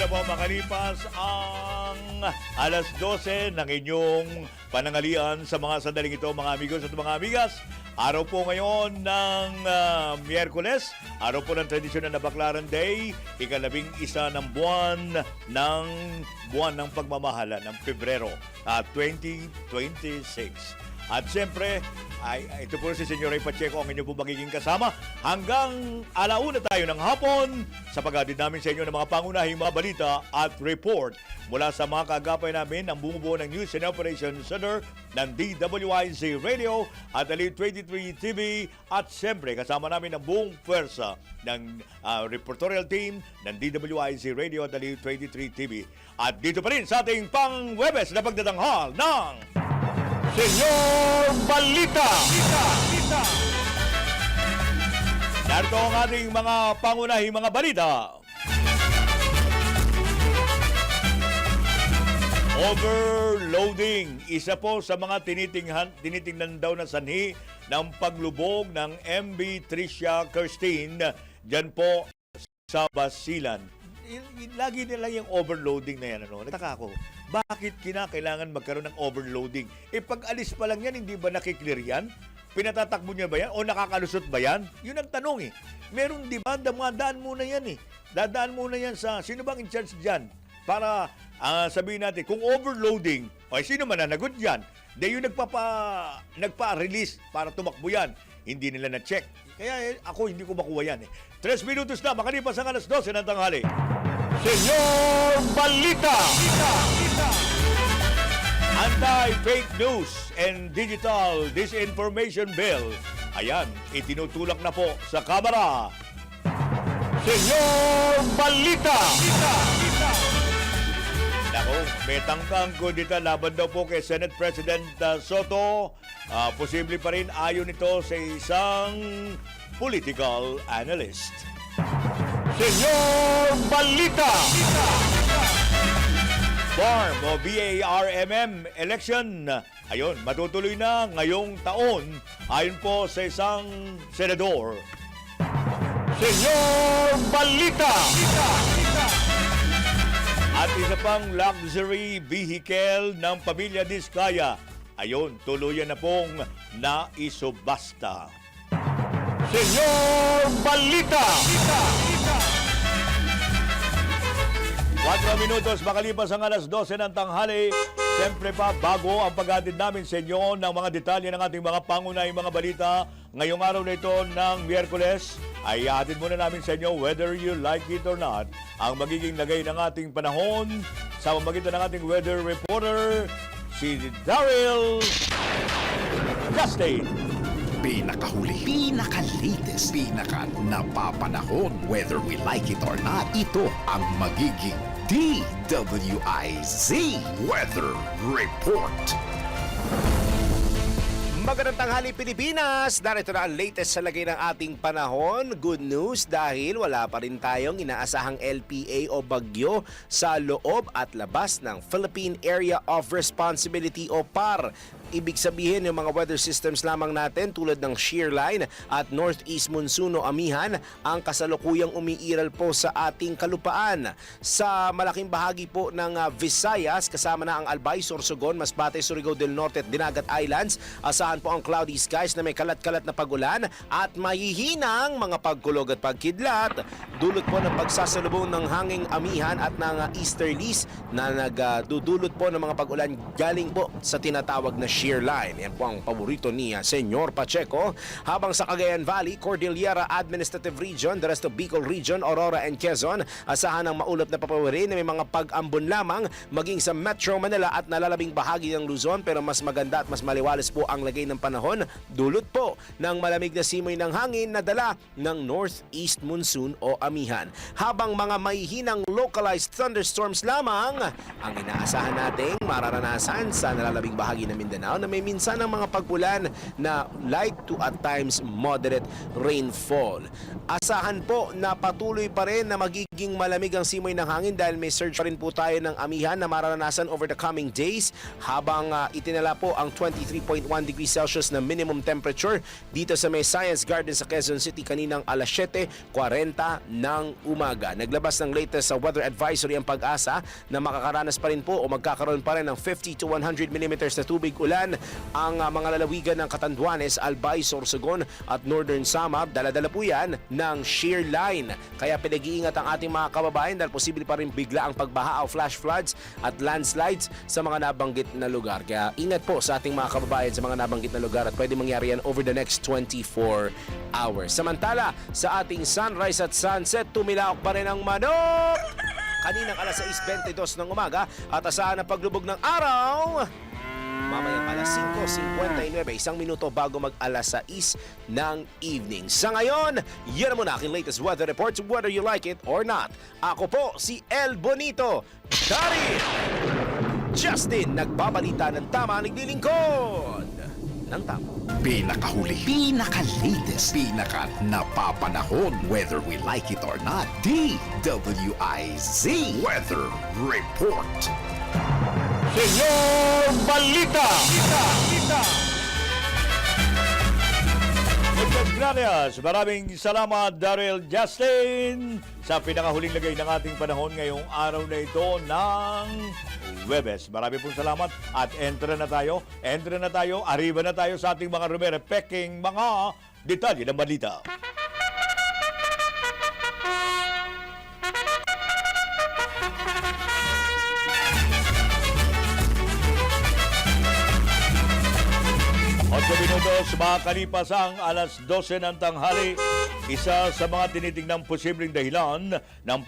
na po makalipas ang alas 12 ng inyong panangalian sa mga sandaling ito, mga amigos at mga amigas. Araw po ngayon ng Miyerkules, araw po ng tradisyonal na Baclaran Day, ika-11 ng buwan ng pagmamahala ng Pebrero 2026. At siyempre, ito po si Senyor Ray Pacheco ang inyong po magiging kasama hanggang alauna tayo ng hapon sa pag-atid namin sa inyo ng mga pangunahing mga balita at report mula sa mga kaagapay namin ang bumubuo ng News and Operations Center ng DWIZ Radio at Elite 23 TV at siyempre kasama namin ang buong pwersa ng reportorial team ng DWIZ Radio at Elite 23 TV. At dito pa rin sa ating pang-Webes na pagdadanghal ng Senyor Balita! Narito ang ating mga pangunahing mga balita. Overloading, isa po sa mga tinitingnan daw na sanhi ng paglubog ng MV Tricia Kirstine dyan po sa Basilan. Lagi nila yung overloading na yan. Nagtaka ako, bakit kinakailangan magkaroon ng overloading? Pag alis pa lang yan, hindi ba nakiklear yan? Pinatatakbo niya ba yan? O nakakalusot ba yan? Yun ang tanong Meron di ba? Dadaan muna yan Dadaan muna yan sa, sino bang in charge dyan? Para sabihin natin, kung overloading, sino mananagot dyan? Yung nagpa-release para tumakbo yan. Hindi nila na-check. Kaya ako hindi ko makuha yan 3 minutos na, makalipas ang alas 12 ng tanghali. Senyor Balita! Anti-fake news and digital disinformation bill. Ayan, itinutulak na po sa Kamara. Senyor Balita! Nako, may tangkang kudita laban daw po kay Senate President Soto. Posible pa rin ayon ito sa isang political analyst. Senyor Balita! BARM o BARMM election. Ayun, matutuloy na ngayong taon ayon po sa isang senador. Senyor Balita! At isa pang luxury vehicle ng pamilya Diskaya. Ayun, tuluyan na pong naisubasta. Senyor Balita! 4 minutos makalipas ang alas 12 ng tanghali. Siyempre pa, bago ang pag-atid namin sa inyo ng mga detalye ng ating mga pangunahing mga balita ngayong araw na ito ng Miyerkules, ay atid muna namin sa inyo, whether you like it or not, ang magiging lagay ng ating panahon sa pamamagitan ng ating weather reporter, si Daryl Castaigne. Pinakahuli, pinaka-latest, pinaka-napapanahon. Whether we like it or not, ito ang magiging DWIZ Weather Report. Magandang tanghali Pilipinas! Narito na ang latest sa lagay ng ating panahon. Good news dahil wala pa rin tayong inaasahang LPA o bagyo sa loob at labas ng Philippine Area of Responsibility o PAR. Ibig sabihin yung mga weather systems lamang natin tulad ng shear line at northeast monsoon o amihan ang kasalukuyang umiiral po sa ating kalupaan. Sa malaking bahagi po ng Visayas kasama na ang Albay, Sorsogon, Masbate, Surigao del Norte at Dinagat Islands, asahan po ang cloudy skies na may kalat-kalat na pagulan at mahihinang mga pagkulog at pagkidlat. Dulot po ng pagsasalubong ng hanging amihan at ng easterlies na nagdudulot po ng mga pagulan galing po sa tinatawag na shear line. Yan po ang paborito ni Senyor Pacheco. Habang sa Cagayan Valley, Cordillera Administrative Region, the rest of Bicol Region, Aurora and Quezon, asahan ng maulap na papawirin na may mga pag-ambon lamang maging sa Metro Manila at nalalabing bahagi ng Luzon, pero mas maganda at mas maliwalas po ang lagay ng panahon. Dulot po ng malamig na simoy ng hangin na dala ng northeast monsoon o amihan. Habang mga mahihinang localized thunderstorms lamang ang inaasahan nating mararanasan sa nalalabing bahagi ng Mindanao na may minsan ng mga pag-ulan na light to at times moderate rainfall. Asahan po na patuloy pa rin na magiging Magiging malamig ang simoy ng hangin dahil may surge pa rin po tayo ng amihan na mararanasan over the coming days habang itinala po ang 23.1 degrees Celsius na minimum temperature dito sa may Science Garden sa Quezon City kaninang alas 7:40 ng umaga. Naglabas ng latest sa weather advisory ang Pag-asa na makakaranas pa rin po o magkakaroon pa rin ng 50 to 100 millimeters na tubig ulan ang mga lalawigan ng Catanduanes, Albay, Sorsogon at Northern Samar. Dala-dala po yan ng shear line. Kaya pinag-iingat ang ating mga kababayan dahil posible pa rin bigla ang pagbaha o flash floods at landslides sa mga nabanggit na lugar. Kaya ingat po sa ating mga kababayan sa mga nabanggit na lugar at pwede mangyari yan over the next 24 hours. Samantala, sa ating sunrise at sunset, tumilaok pa rin ang manok! Kaninang alas 6:22 ng umaga at asahan ang paglubog ng araw mamayang alas 5:59, isang minuto bago mag-alas 6 ng evening. Sa ngayon, yan muna aking latest weather report, whether you like it or not. Ako po si El Bonito, Dari Justin, nagbabalita ng tama, naglilingkod ng tama. Pinakahuli, pinaka-latest, pinaka-napapanahon, whether we like it or not. DWIZ Weather Report. Senyor Balita! Muchas gracias. Maraming salamat, Daryl Justin, sa pinakahuling lagay ng ating panahon ngayong araw na ito ng Huwebes. Marami pong salamat at enter na tayo, arriba na tayo sa ating mga rumere-peking mga detalye ng balita. Minutos, makakalipas ang alas 12 ng tanghali, isa sa mga tinitingnang posibleng dahilan ng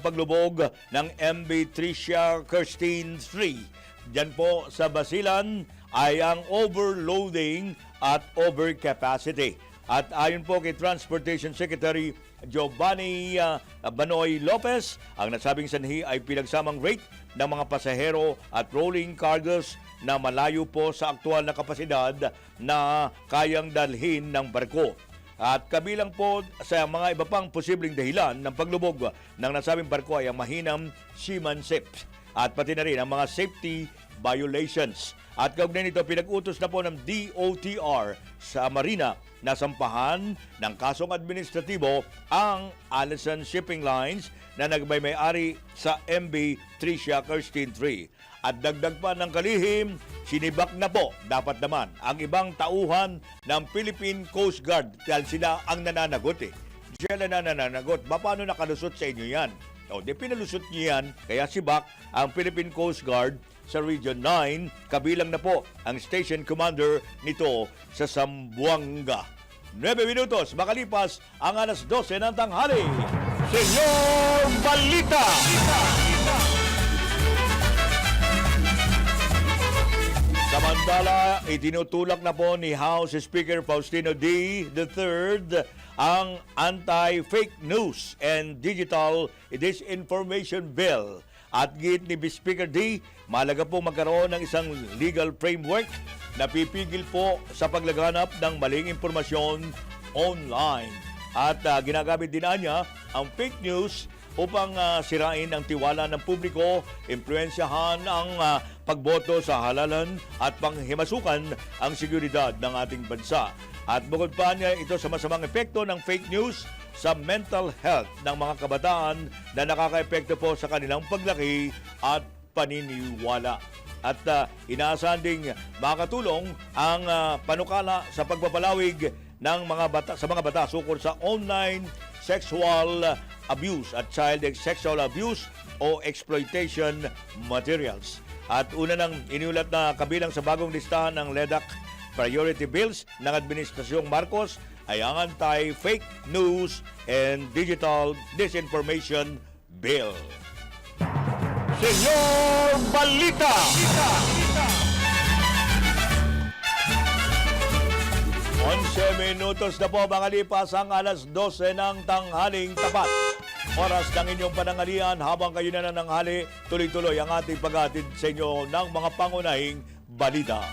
paglubog ng MV Tricia Kirstine 3. Diyan po sa Basilan ay ang overloading at overcapacity. At ayon po kay Transportation Secretary Giovanni Banoy Lopez, ang nasabing sanhi ay pinagsamang rate ng mga pasahero at rolling cargos na malayo po sa aktual na kapasidad na kayang dalhin ng barko. At kabilang po sa mga iba pang posibleng dahilan ng paglubog ng nasabing barko ay ang mahinang seamanship at pati na rin ang mga safety violations. At kaugnay nito, pinag-utos na po ng DOTR sa Marina na sampahan ng kasong administratibo ang Allison Shipping Lines na nagmay-ari sa MV Tricia Kirstine 3. At dagdag pa ng kalihim, sinibak na po dapat naman ang ibang tauhan ng Philippine Coast Guard dahil sila ang nananagot Sila na nananagot. Paano nakalusot sa inyo yan? O, di pinalusot niyo yan, kaya sibak ang Philippine Coast Guard sa Region 9, kabilang na po ang Station Commander nito sa Zamboanga. 9 minutos, makalipas ang alas 12 ng tanghali. Senyor Balita! Samantala, itinutulak na po ni House Speaker Faustino D. III ang Anti-Fake News and Digital Disinformation Bill. At git ni Speaker D, mahalaga po magkaroon ng isang legal framework na pipigil po sa paglaganap ng maling impormasyon online. At ginagamit din niya ang fake news upang sirain ang tiwala ng publiko, impluensyahan ang pagboto sa halalan at panghimasukan ang seguridad ng ating bansa. At bukod pa niya ito sa masamang epekto ng fake news sa mental health ng mga kabataan na nakaka-epekto po sa kanilang paglaki at paniniwala. At inaasahan ding makatulong ang panukala sa pagpapalawig ng sa mga batas ukol sa online sexual abuse at child sexual abuse o exploitation materials. At una nang iniulat na kabilang sa bagong listahan ng LEDAC priority bills ng Administrasyong Marcos ay ang Anti-Fake News and Digital Disinformation Bill. Senyor Balita! 11 minutos na po makalipas ang alas 12 ng tanghaling tapat. Oras ng inyong panangalian habang kayo na nananghali, tuloy-tuloy ang ating paghatid sa inyo ng mga pangunahing balita.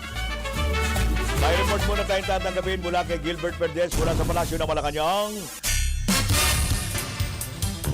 May report muna tayong tatanggapin mula kay Gilbert Verdes mula sa Palasyo ng Malacanang.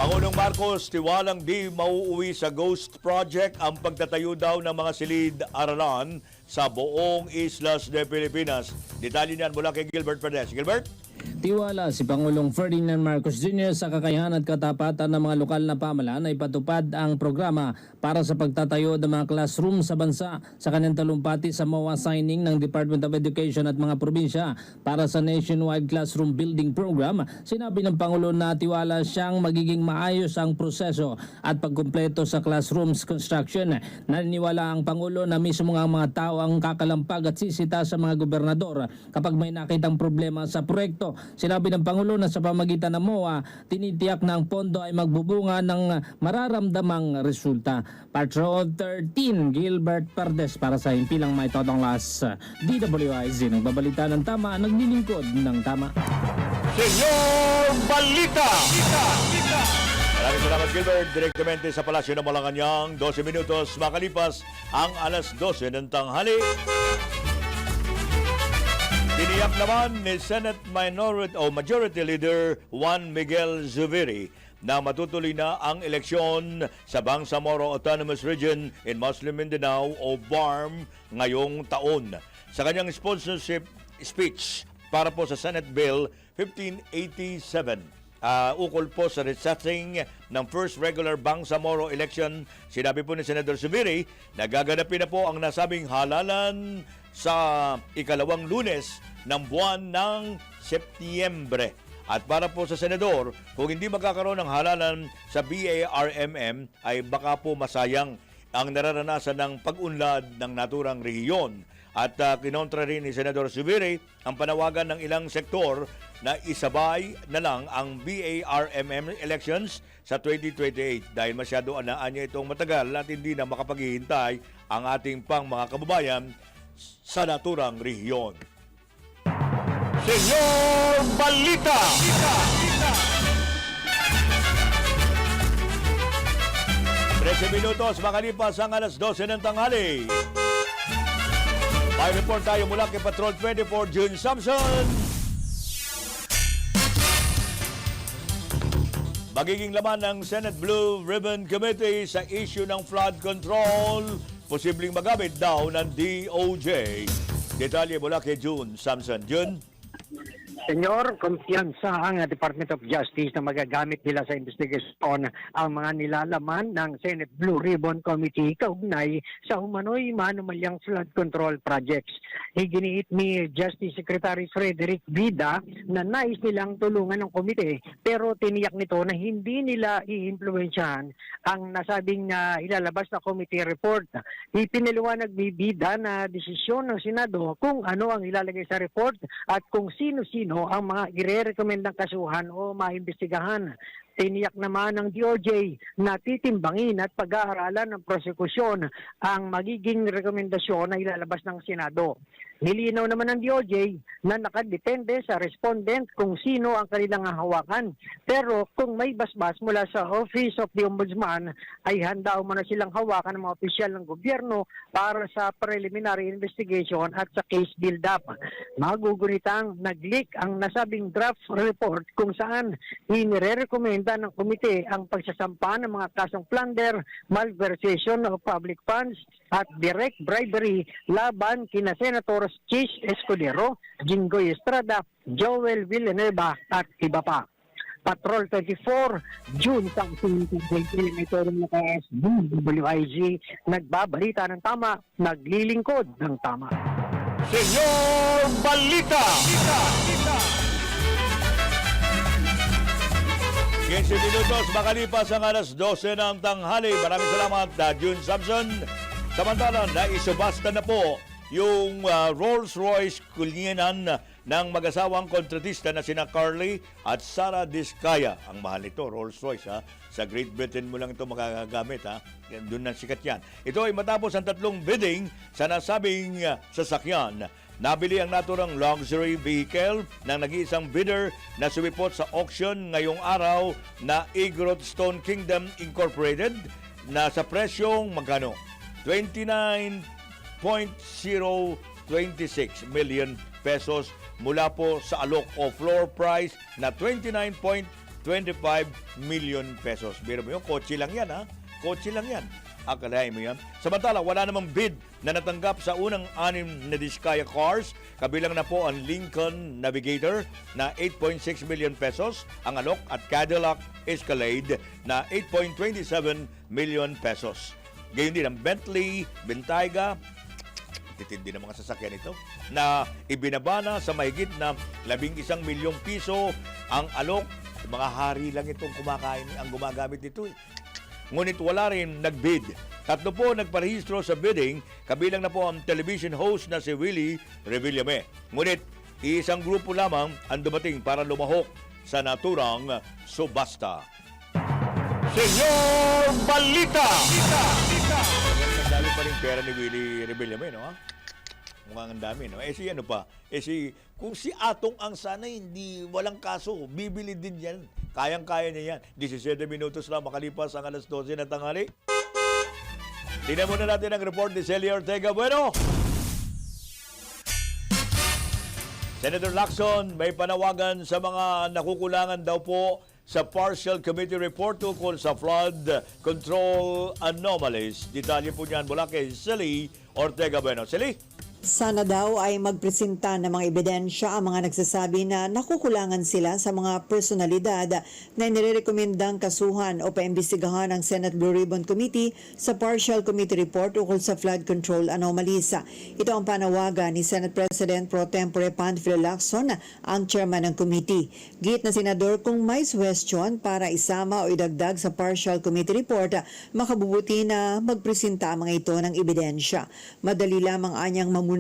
Pangulong Marcos, tiwalang di mauuwi sa Ghost Project ang pagtatayo daw ng mga silid-aralan sa buong Islas de Pilipinas. Detalye niyan mula kay Gilbert Perez. Gilbert? Tiwala si Pangulong Ferdinand Marcos Jr. sa kakayahan at katapatan ng mga lokal na pamahalaan na ipatupad ang programa para sa pagtatayo ng mga classroom sa bansa sa kanyang talumpati sa MOA signing ng Department of Education at mga probinsya para sa Nationwide Classroom Building Program. Sinabi ng Pangulo na tiwala siyang magiging maayos ang proseso at pagkumpleto sa classrooms construction. Naniniwala ang Pangulo na mismo ang mga tao ang kakalampag at sisita sa mga gobernador kapag may nakitang problema sa proyekto. Sinabi ng Pangulo na sa pamagitan ng MOA, tinitiyak na ang pondo ay magbubunga ng mararamdamang resulta. Patrol 13, Gilbert Perdes para sa Himpilang May Totong Las. DWIZ, nagbabalita ng tama, naglilingkod ng tama. Senyor Balita! Maraming salamat, Gilbert. Direktamente sa Palasyo ng Malacanang, 12 minutos makalipas ang alas 12 ng tanghali. Tiniyak naman ni Senate Majority Leader Juan Miguel Zubiri na matutuloy na ang eleksyon sa Bangsamoro Autonomous Region in Muslim Mindanao o BARM ngayong taon. Sa kanyang sponsorship speech para po sa Senate Bill 1587, ukol po sa resetting ng first regular Bangsamoro election, sinabi po ni Senator Zubiri na gaganapin na po ang nasabing halalan sa ikalawang Lunes ng buwan ng Setyembre. At para po sa senador, kung hindi magkakaroon ng halalan sa BARMM ay baka po masayang ang nararanasan ng pag-unlad ng naturang rehiyon. At kinontra rin ni Senador Zubiri ang panawagan ng ilang sektor na isabay na lang ang BARMM elections sa 2028 dahil masyado anaan niya itong matagal at hindi na makapaghihintay ang ating pang mga kababayan sa naturang rehiyon. Senyor Balita! 13 minutos makalipas ang alas 12 ng tanghali. May report tayo mula kay Patrol 24, June Samson. Magiging laman ng Senate Blue Ribbon Committee sa issue ng flood control, posibleng magamit daw ng DOJ. Detalye mula kay June Samson. June? Senyor, kumpiyansa ang Department of Justice na magagamit nila sa investigasyon ang mga nilalaman ng Senate Blue Ribbon Committee kaugnay sa umano'y manumalyang flood control projects. Iginiit ni Justice Secretary Frederick Vida na nais nilang tulungan ng komite pero tiniyak nito na hindi nila iimpluwensyahan ang nasabing ilalabas na committee report. Ipinaliwanag ni Vida na desisyon ng Senado kung ano ang ilalagay sa report at kung sino-sino ang mga ire-recommendang kasuhan o maimbestigahan. Tiniyak naman ng DOJ na titimbangin at pag-aaralan ng prosekusyon ang magiging rekomendasyon na ilalabas ng Senado. Nilinaw naman ng DOJ na nakadepende sa respondent kung sino ang kanilang hahawakan. Pero kung may basbas mula sa Office of the Ombudsman, ay handa umano silang hawakan ng mga opisyal ng gobyerno para sa preliminary investigation at sa case build-up. Magugunitang nag-leak ang nasabing draft report kung saan inire-recommenda ng komite ang pagsasampa ng mga kasong plunder, malversation of public funds at direct bribery laban kina Senator Chis Escudero, Jinggoy Estrada, Joel Villanueva at iba pa. Patrol 24, June 2020, ito rin na WIZ, nagbabalita ng tama, naglilingkod ng tama. Senyor Balita! 15 minutos makalipas ang alas 12 ng tanghali. Maraming salamat, June Samson. Samantala, naisubasta na po yung Rolls-Royce Cullinan ng mag-asawang kontratista na sina Carly at Sarah Diskaya. Ang mahal nito, Rolls-Royce, ha? Sa Great Britain mo lang ito makagagamit, ha? Doon na sikat yan. Ito ay matapos ang tatlong bidding sa nasabing sasakyan. Nabili ang naturang luxury vehicle ng nag-iisang bidder na sumipot sa auction ngayong araw na Igorot Stone Kingdom Incorporated na sa presyong magkano? 29.026 million pesos mula po sa alok o floor price na 29.5 25 million pesos. Biro mo yun, kotse lang yan ha. Kotse lang yan. Akalain mo yan. Samantala, wala namang bid na natanggap sa unang 6 na Diskaya cars. Kabilang na po ang Lincoln Navigator na 8.6 million pesos, ang Alok at Cadillac Escalade na 8.27 million pesos. Gayon din ang Bentley Bentayga, titindi ng mga sasakyan ito, na ibinabana sa mahigit na 11 milyong piso. Ang Alok, mga hari lang itong kumakain, ang gumagamit nito eh. Ngunit wala rin nagbid. 3 po nagparehistro sa bidding, kabilang na po ang television host na si Willie Revillame. Ngunit isang grupo lamang ang dumating para lumahok sa naturang subasta. Senyor Balita! Ang dami pa rin pera ni Willie Revillame, no? Ha? Mukhang ang dami, no? Si ano pa? Kung si Atong ang sana hindi walang kaso, bibili din yan. Kayang-kaya niya yan. 17 minutos lang makalipas ang alas 12 na tanghali. Tingnan muna natin ang report ni Celia Ortega. Bueno! Senator Lacson, may panawagan sa mga nakukulangan daw po sa partial committee report tungkol sa flood control anomalies. Detalye po niyan mula kay Celia Ortega. Bueno, Celia? Sana daw ay magpresenta ng mga ebidensya ang mga nagsasabi na nakukulangan sila sa mga personalidad na nirerekomendang kasuhan o paimbestigahan ng Senate Blue Ribbon Committee sa Partial Committee Report ukol sa flood control anomalies. Ito ang panawagan ni Senate President Pro Tempore Panfilo Lacson, ang chairman ng committee. Git na senador kung may suggestion para isama o idagdag sa Partial Committee Report, makabubuti na magpresenta ang mga ito ng ebidensya. Madali lamang anyang muna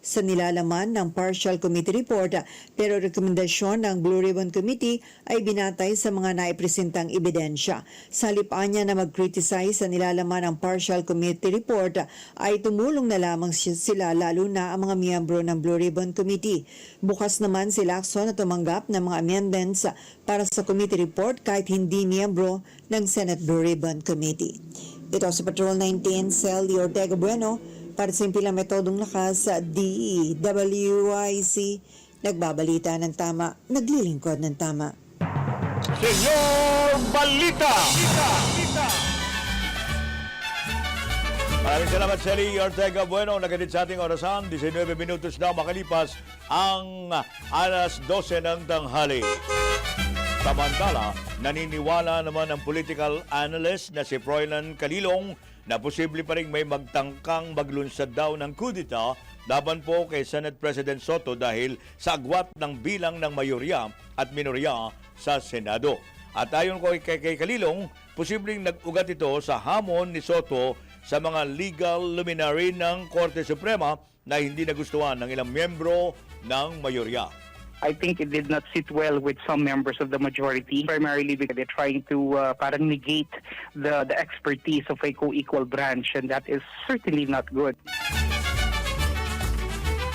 sa nilalaman ng Partial Committee Report, pero rekomendasyon ng Blue Ribbon Committee ay binatay sa mga naipresentang ebidensya. Sa halipaan niya na mag-criticize sa nilalaman ng Partial Committee Report, ay tumulong na lamang sila, lalo na ang mga miyembro ng Blue Ribbon Committee. Bukas naman si Lacson na tumanggap ng mga amendments para sa committee report kahit hindi miyembro ng Senate Blue Ribbon Committee. Ito sa Patrol 19, Celia Ortega Bueno, para sa impilang metodong lakas sa DWIC, nagbabalita ng tama, naglilingkod ng tama. Senyor Balita! Maraming salamat, Celia Ortega Bueno. Nagatid sa ating orasan, 19 minutos na makalipas ang alas 12 ng tanghali. Samantala, naniniwala naman ang political analyst na si Froilan Calilong na posible pa rin may magtangkang maglunsad daw ng kudita laban po kay Senate President Soto dahil sa agwat ng bilang ng mayorya at minorya sa Senado. At ayon ko kay Calilong, posibleng nag-ugat ito sa hamon ni Soto sa mga legal luminary ng Korte Suprema na hindi nagustuhan ng ilang miyembro ng mayorya. I think it did not sit well with some members of the majority, primarily because they're trying to parang negate the expertise of a co-equal branch, and that is certainly not good.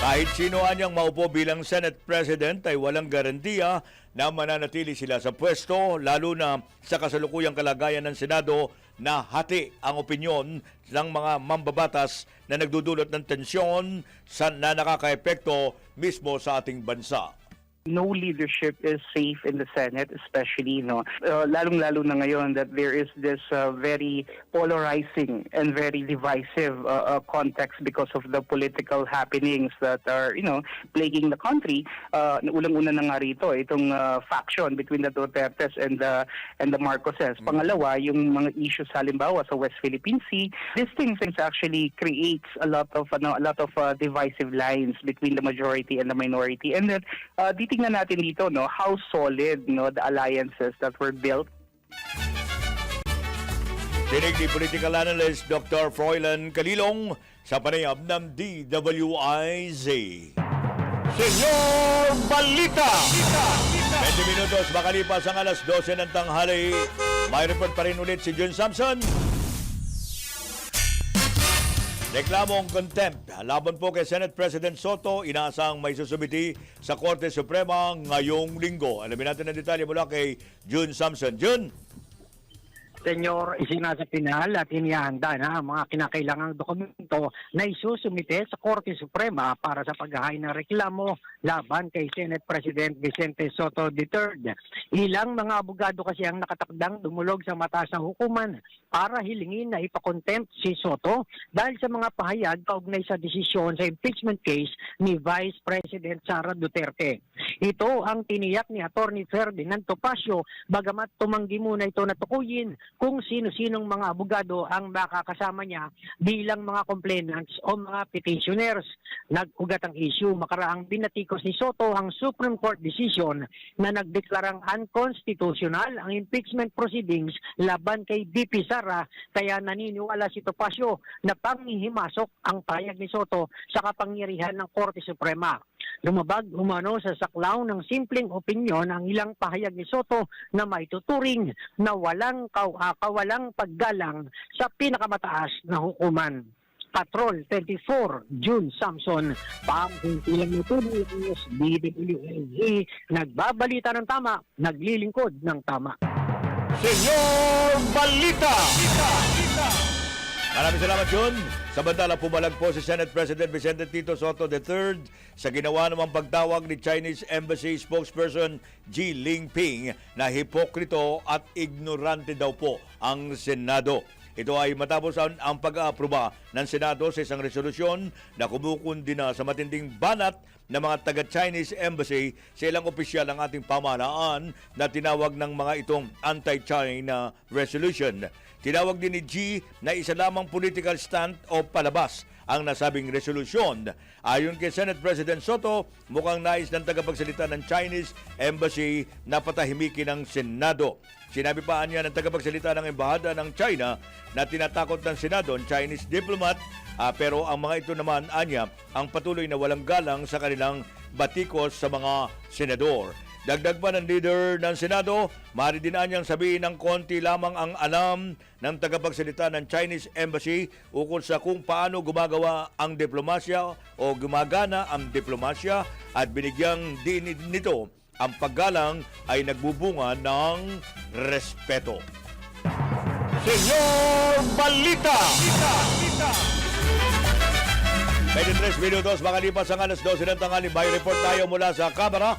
Kahit sino anyang maupo bilang Senate President ay walang garantiya na mananatili sila sa pwesto, lalo na sa kasalukuyang kalagayan ng Senado na hati ang opinyon ng mga mambabatas na nagdudulot ng tensyon na nakakaepekto mismo sa ating bansa. No leadership is safe in the Senate, especially, lalong-lalo na ngayon that there is this very polarizing and very divisive context because of the political happenings that are, plaguing the country. Ulang-una na nga rito, itong faction between the Dutertes and the Marcoses. Pangalawa, yung mga issues halimbawa sa West Philippine Sea. These things actually creates a lot of divisive lines between the majority and the minority. And then, titingnan natin dito how solid the alliances that were built. Dinig ni political analyst Dr. Froilan Calilong sa panayam ng DWIZ. Senyor Balita! 20 minutos makalipas ang alas 12 ng tanghali. May report pa rin ulit si Jun Samson. Reklamong contempt laban po kay Senate President Soto, inaasang may susumiti sa Korte Suprema ngayong linggo. Alamin natin ang detalye mula kay Jun Samson. Jun! Senyor, isinasa pinal at inihanda na ang mga kinakailangang dokumento na isusumite sa Korte Suprema para sa paghahain ng reklamo laban kay Senate President Vicente Soto III. Ilang mga abogado kasi ang nakatakdang dumulog sa mataas na hukuman para hilingin na ipakontempt si Soto dahil sa mga pahayag kaugnay sa desisyon sa impeachment case ni Vice President Sara Duterte. Ito ang tiniyak ni Attorney Ferdinand Topacio, bagamat tumanggi muna ito na tukuyin kung sino-sinong mga abogado ang makakasama niya bilang mga complainants o mga petitioners. Nag-ugat ang issue makaraang binatikos ni Soto ang Supreme Court decision na nagdeklarang unconstitutional ang impeachment proceedings laban kay VP Sara, kaya naniniwala si Topacio na panghihimasok ang payag ni Soto sa kapangyarihan ng Korte Suprema. Lumabag umano sa saklaw ng simpleng opinyon ang ilang pahayag ni Soto na maituturing na kawalang paggalang sa pinakamataas na hukuman. Patrol 24, June Samson, panghilang natuloy ng DWIZ, nagbabalita ng tama, naglilingkod ng tama. Senyor Balita! Maraming salamat yun. Samantala, pumalag po si Senate President Vicente Tito Soto III sa ginawa namang pagtawag ni Chinese Embassy spokesperson Ji Lingping na hipokrito at ignorante daw po ang Senado. Ito ay matapos ang pag-aaproba ng Senado sa isang resolusyon na kumukundi na sa matinding banat ng mga taga-Chinese Embassy sa ilang opisyal ng ating pamahalaan na tinawag ng mga itong anti-China resolution. Tinawag din ni G na isa lamang political stunt o palabas ang nasabing resolusyon. Ayon kay Senate President Soto, mukhang nais ng tagapagsalita ng Chinese Embassy na patahimikin ng Senado. Sinabi pa niya ng tagapagsalita ng Embahada ng China na tinatakot ng Senado ang Chinese diplomat, pero ang mga ito naman anya ang patuloy na walang galang sa kanilang batikos sa mga senador. Dagdag pa ng leader ng Senado, maaari din anyang sabihin ng konti lamang ang alam ng tagapagsalita ng Chinese Embassy ukol sa kung paano gumagawa ang diplomasya o gumagana ang diplomasya, at binigyang din nito ang paggalang ay nagbubunga ng respeto. Senyor Balita! 23 minutos makalipas ang alas 12 ng tanghali. May report tayo mula sa Kamara.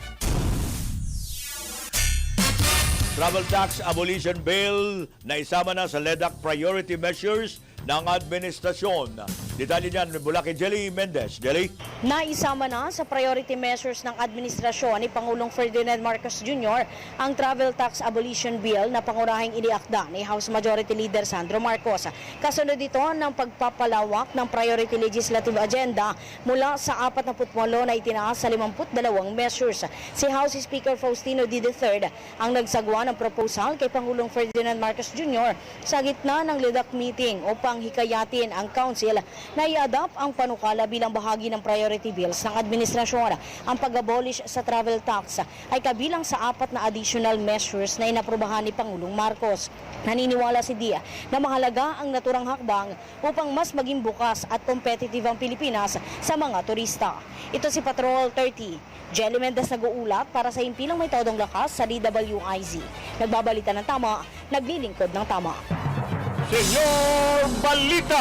Travel Tax Abolition Bill na isama na sa LEDAC Priority Measures ng administrasyon. Detalye niyan mula kay Jelly Mendez. Jelly? Naisama na sa priority measures ng administrasyon ni Pangulong Ferdinand Marcos Jr. ang Travel Tax Abolition Bill na pangunahing iniakda ni House Majority Leader Sandro Marcos. Kasunod ito ng pagpapalawak ng priority legislative agenda mula sa 48 na itinaas sa 52 measures. Si House Speaker Faustino D. III ang nagsagwa ng proposal kay Pangulong Ferdinand Marcos Jr. sa gitna ng LEDAC meeting upang hikayatin ang Council na i-adopt ang panukala bilang bahagi ng priority bills ng administrasyon. Ang pag-abolish sa travel tax ay kabilang sa 4 na additional measures na inaprubahan ni Pangulong Marcos. Naniniwala si Dia na mahalaga ang naturang hakbang upang mas maging bukas at competitive ang Pilipinas sa mga turista. Ito si Patrol 30. Jelly Mendez nag-uulat para sa himpilang may todong lakas sa DWIZ. Nagbabalita ng tama, naglilingkod ng tama. Senyor Balita!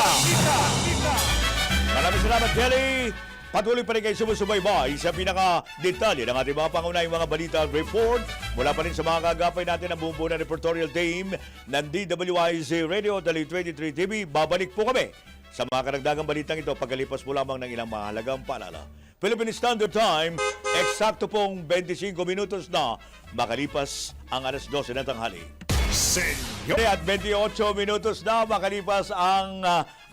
Maraming salamat, Jelly. Patuloy pa rin kayo sumusubaybay sa pinaka-detalye ng ating mga pangunahing mga balita at report. Mula pa rin sa mga kagapay natin ang buong na reportorial team ng DWIZ Radio Dali 23 TV. Babalik po kami sa mga karagdagang balitang ito pagkalipas po lamang ng ilang mahalagang paalala. Philippine Standard Time, eksakto pong 25 minutos na makalipas ang alas 12 ng tanghali. Senyor At 28 minutos na makalipas ang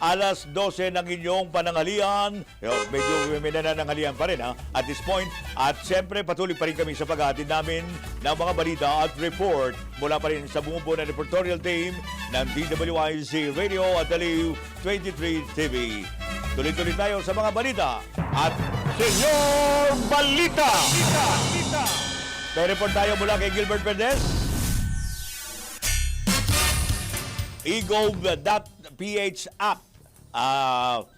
alas 12 ng inyong pananghalian. Medyo may nananghalian pa rin at this point. At siyempre patuloy pa rin kami sa paghahatid namin ng mga balita at report mula pa rin sa bumubuo na reportorial team ng DWIZ Radio at Daliw 23 TV. Tuloy-tuloy tayo sa mga balita at Senyor Balita! May report tayo mula kay Gilbert Perez. eGov.ph app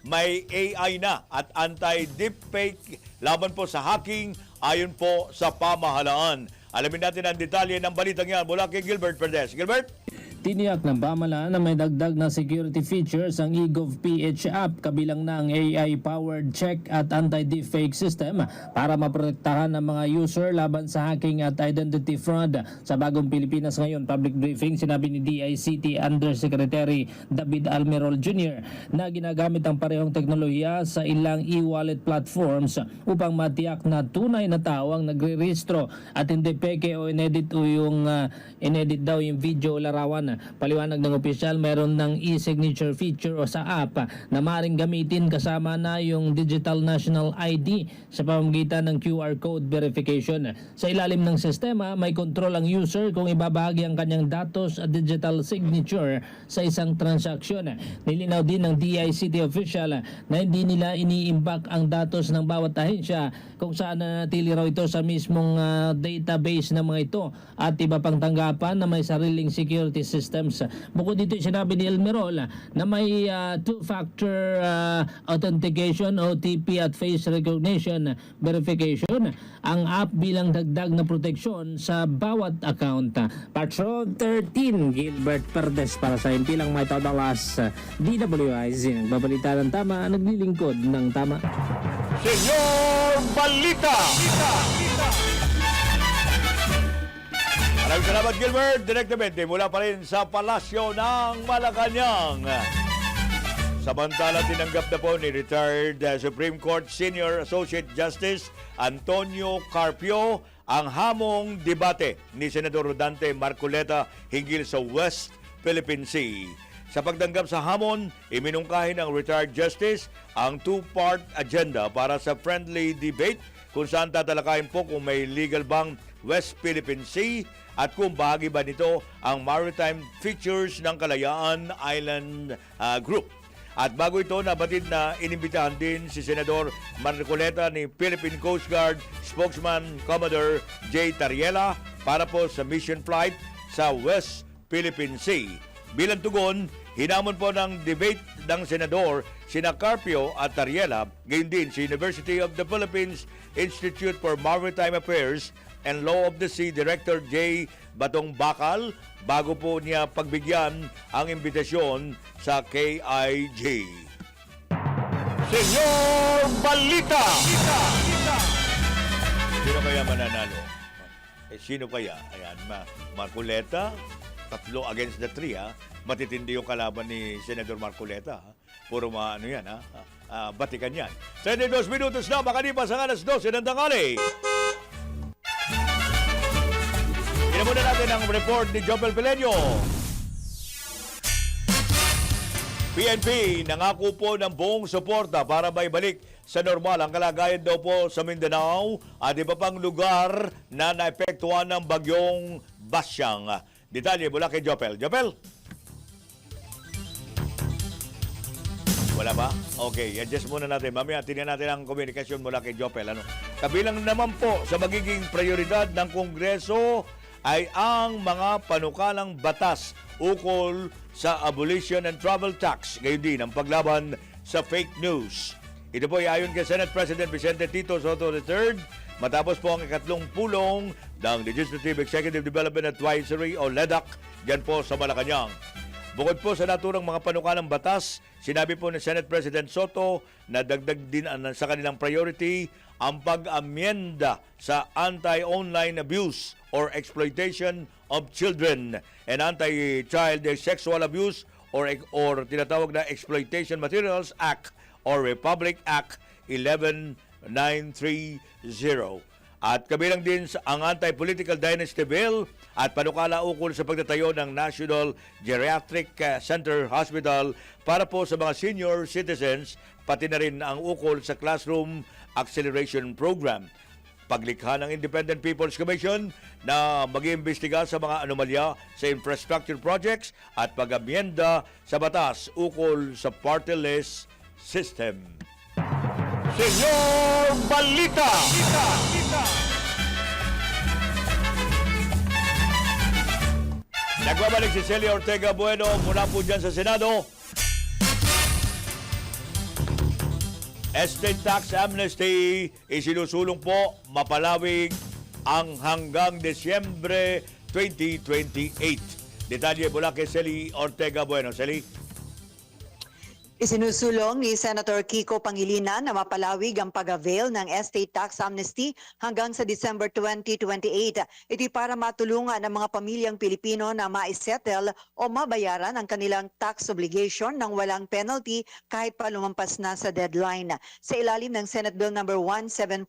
may AI na at anti-deepfake laban po sa hacking ayon po sa pamahalaan. Alamin natin ang detalye ng balitang yan mula kay Gilbert Perez. Gilbert? Tiniyak ng pamahalaan na may dagdag na security features ang eGov.ph app kabilang na ang AI-powered check at anti-deepfake system para maprotektahan ng mga user laban sa hacking at identity fraud. Sa bagong Pilipinas ngayon public briefing, sinabi ni DICT Undersecretary David Almerol Jr. na ginagamit ang parehong teknolohiya sa ilang e-wallet platforms upang matiyak na tunay na tao ang nagre-rehistro at hindi peke o inedit daw yung video o larawan. Paliwanag ng opisyal, meron ng e-signature feature o sa app na maaaring gamitin kasama na yung Digital National ID sa pamamagitan ng QR code verification. Sa ilalim ng sistema, may control ang user kung ibabahagi ang kanyang datos at digital signature sa isang transaksyon. Nilinaw din ng DICT official na hindi nila iniimbak ang datos ng bawat ahensya kung saan nanatili raw ito sa mismong database ng mga ito at iba pang tanggapan na may sariling security systems. Bukod dito, sinabi ni Almerol na may two-factor authentication, OTP at face recognition verification ang app bilang dagdag na proteksyon sa bawat account. Patrol 13, Gilbert Perdes para sa Impilang May Todalas, DWIZ. Nagbabalita ng tama, naglilingkod ng tama. Senyor Balita! Maraming salamat, Gilbert. Direktamente mula pa rin sa Palasyo ng Malacanang. Samantala, tinanggap na po ni retired Supreme Court Senior Associate Justice Antonio Carpio ang hamong debate ni Senador Rodante Marcoleta hinggil sa West Philippine Sea. Sa pagtanggap sa hamon, iminungkahi ng retired justice ang two-part agenda para sa friendly debate kung saan tatalakayin po kung may legal bang West Philippine Sea at kung bahagi ba nito ang maritime features ng Kalayaan Island Group. At bago ito, nabatid na inimbitahan din si Senador Marcoleta ni Philippine Coast Guard spokesman Commodore J. Tariela para po sa mission flight sa West Philippine Sea. Bilang tugon, hinamon po ng debate ng Senador sina Carpio at Tariela, gayon din si University of the Philippines Institute for Maritime Affairs and Law of the Sea Director J. Batong Bakal bago po niya pagbigyan ang imbitasyon sa KIJ. Senyor Balita! Sino kaya mananalo? Sino kaya? Ayan, Marcoleta, 3 against the 3, ha? Matitindi yung kalaban ni Senador Marcoleta, ha? Puro ano yan, ha? Batikan yan. 32 minutos na, makalipas ang alas 12 ng tanghali. Muna natin ang report ni Jopel Pelenio. PNP nangako po ng buong suporta para maibalik sa normal ang kalagayan daw po sa Mindanao at iba pang lugar na naepektuhan ng bagyong Basyang. Detalye mula kay Jopel. Jopel? Wala ba? Okay, adjust muna natin. Mamaya tingnan natin ang komunikasyon mula kay Jopel. Kabilang naman po sa magiging prioridad ng Kongreso ay ang mga panukalang batas ukol sa abolition and travel tax, gayon din ang paglaban sa fake news. Ito po ay ayon kay Senate President Vicente Tito Soto III matapos po ang ikatlong pulong ng Legislative Executive Development Advisory o LEDAC dyan po sa Malacanang. Bukod po sa naturang mga panukalang batas, sinabi po ni Senate President Soto na dagdag din sa kanilang priority ang pag-amyenda sa anti-online abuse or exploitation of children and anti-child sexual abuse or tinatawag na Exploitation Materials Act or Republic Act 11930. At kabilang din ang Anti-Political Dynasty Bill at panukala ukol sa pagtatayo ng National Geriatric Center Hospital para po sa mga senior citizens, pati na rin ang ukol sa Classroom Acceleration Program. Paglikha ng Independent People's Commission na mag-iimbestiga sa mga anomalya sa infrastructure projects at pag-amyenda sa batas ukol sa party list system. Senyor Balita! Nagbabalik si Celia Ortega Bueno mula po dyan sa Senado. Estate tax amnesty isinusulong po mapalawig ang hanggang Desyembre 2028. Detalye mula kay Celi Ortega Bueno. Celi? Isinusulong ni Senator Kiko Pangilinan na mapalawig ang pag-avail ng estate tax amnesty hanggang sa December 2028. Ito'y para matulungan ang mga pamilyang Pilipino na maisettle o mabayaran ang kanilang tax obligation ng walang penalty kahit pa lumampas na sa deadline. Sa ilalim ng Senate Bill No. 1740